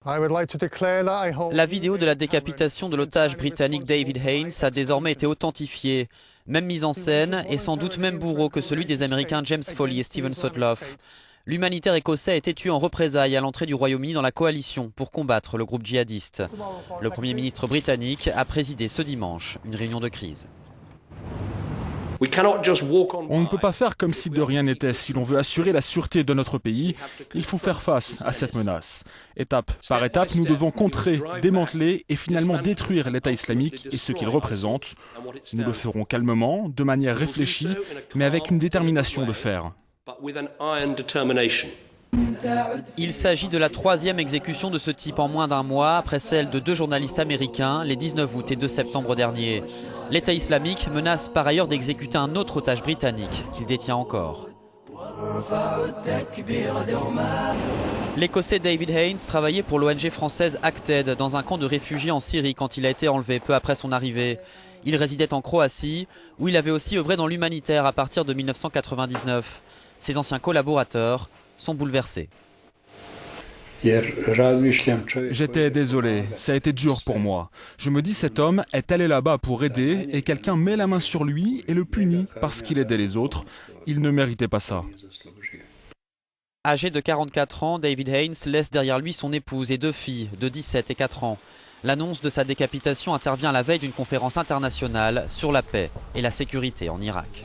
La vidéo de la décapitation de l'otage britannique David Haines a désormais été authentifiée. Même mise en scène et sans doute même bourreau que celui des Américains James Foley et Stephen Sotloff. L'humanitaire écossais a été tué en représailles à l'entrée du Royaume-Uni dans la coalition pour combattre le groupe djihadiste. Le Premier ministre britannique a présidé ce dimanche une réunion de crise. On ne peut pas faire comme si de rien n'était. Si l'on veut assurer la sûreté de notre pays, il faut faire face à cette menace. Étape par étape, nous devons contrer, démanteler et finalement détruire l'État islamique et ce qu'il représente. Nous le ferons calmement, de manière réfléchie, mais avec une détermination de fer. Il s'agit de la troisième exécution de ce type en moins d'un mois, après celle de 2 journalistes américains les 19 août et 2 septembre dernier. L'État islamique menace par ailleurs d'exécuter un autre otage britannique qu'il détient encore. L'Écossais David Haines travaillait pour l'ONG française Acted dans un camp de réfugiés en Syrie quand il a été enlevé peu après son arrivée. Il résidait en Croatie, où il avait aussi œuvré dans l'humanitaire à partir de 1999. Ses anciens collaborateurs sont bouleversés. J'étais désolé, ça a été dur pour moi. Je me dis, cet homme est allé là-bas pour aider et quelqu'un met la main sur lui et le punit parce qu'il aidait les autres. Il ne méritait pas ça. Âgé de 44 ans, David Haines laisse derrière lui son épouse et 2 filles de 17 et 4 ans. L'annonce de sa décapitation intervient la veille d'une conférence internationale sur la paix et la sécurité en Irak.